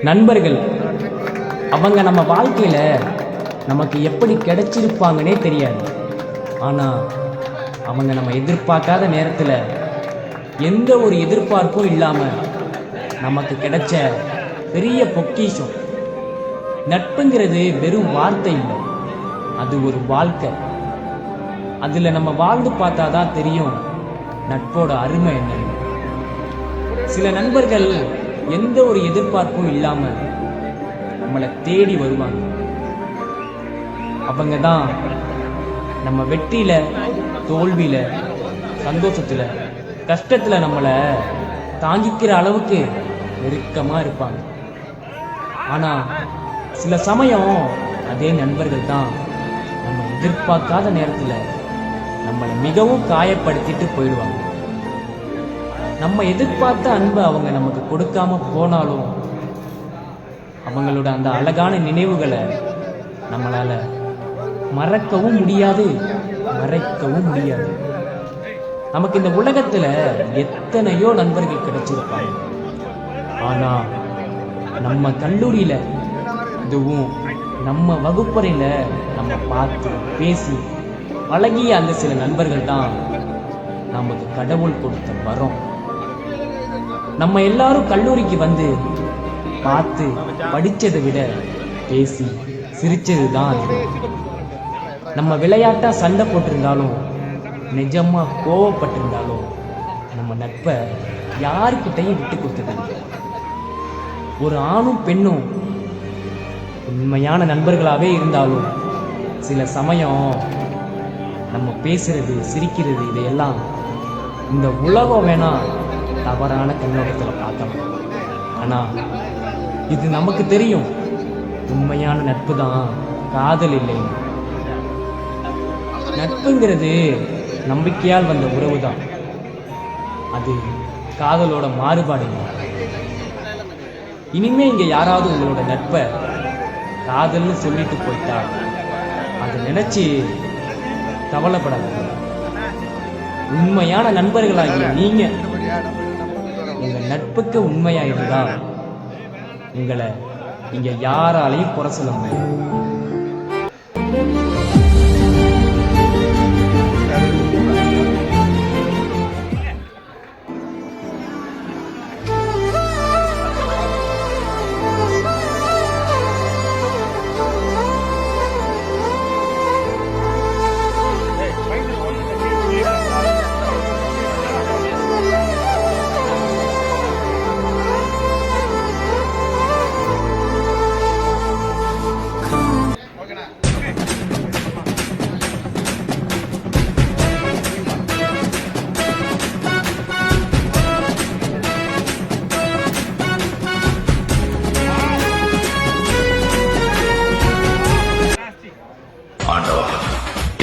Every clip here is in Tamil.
நண்பர்கள் அவங்க நம்ம வாழ்க்கையில நமக்கு எப்படி கிடைச்சிருப்பாங்கன்னே தெரியாது. ஆனால் அவங்க நம்ம எதிர்பார்க்காத நேரத்தில் எந்த ஒரு எதிர்பார்ப்பும் இல்லாமல் நமக்கு கிடைச்ச பெரிய பொக்கிஷம். நட்புங்கிறது வெறும் வார்த்தை இல்லை, அது ஒரு வாழ்க்கை. அதில் நம்ம வாழ்ந்து பார்த்தா தான் தெரியும் நட்போட அருமை என்னன்னு. சில நண்பர்கள் எந்த ஒரு எதிர்பார்ப்பும் இல்லாமல் நம்மளை தேடி வருவாங்க. அவங்க தான் நம்ம வெற்றியில, தோல்வியில, சந்தோஷத்துல, கஷ்டத்துல நம்மளை தாங்கிக்கிற அளவுக்கு நெருக்கமா இருப்பாங்க. ஆனா சில சமயம் அதே நண்பர்கள் தான் நம்ம எதிர்பார்க்காத நேரத்துல நம்மளை மிகவும் காயப்படுத்திட்டு போயிடுவாங்க. நம்ம எதிர்பார்த்த அன்பை அவங்க நமக்கு கொடுக்காம போனாலும் அவங்களோட அந்த அழகான நினைவுகளை நம்மளால மறக்கவும் முடியாது, மறைக்கவும் முடியாது. நமக்கு இந்த உலகத்துல எத்தனையோ நண்பர்கள் கிடைச்சிருப்பாங்க. ஆனா நம்ம கல்லூரியில, இதுவும் நம்ம வகுப்பறையில நம்ம பார்த்து பேசி பழகிய அந்த சில நண்பர்கள் தான் நமக்கு கடவுள் கொடுத்த வரம். நம்ம எல்லாரும் கல்லூரிக்கு வந்து பார்த்து படிச்சதை விட பேசி சிரிச்சது தான் அதிகம். நம்ம விளையாட்டா சண்டை போட்டிருந்தாலும், நிஜமா கோவப்பட்டிருந்தாலும் நம்ம நட்பை யாருக்கிட்டையும் விட்டு கொடுத்தது. ஒரு ஆணும் பெண்ணும் உண்மையான நண்பர்களாகவே இருந்தாலும் சில சமயம் நம்ம பேசுறது, சிரிக்கிறது, இதையெல்லாம் இந்த உலகம் வேணா தவறான கண்ணோட்டத்தில் பார்க்கலாம். ஆனால் இது நமக்கு தெரியும், உண்மையான நட்பு தான் காதல் இல்லைன்னு. நட்புங்கிறது நம்பிக்கையால் வந்த உறவு தான், அது காதலோட மாறுபாடு இல்லை. இனிமே இங்க யாராவது உங்களோட நட்பை காதல்னு சொல்லிட்டு போயிட்டா அதை நினைச்சு கவலைப்படாதீங்க. உண்மையான நண்பர்களாகிய நீங்க உங்க நட்புக்கு உண்மையா இருந்தா உங்களை இங்க யாராலையும் குறை சொல்ல முடியாது.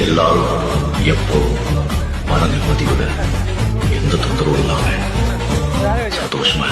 எல்லாரும் எப்போ மன நிம்மதியோட எந்த தொந்தரவும் இல்லாம சந்தோஷமா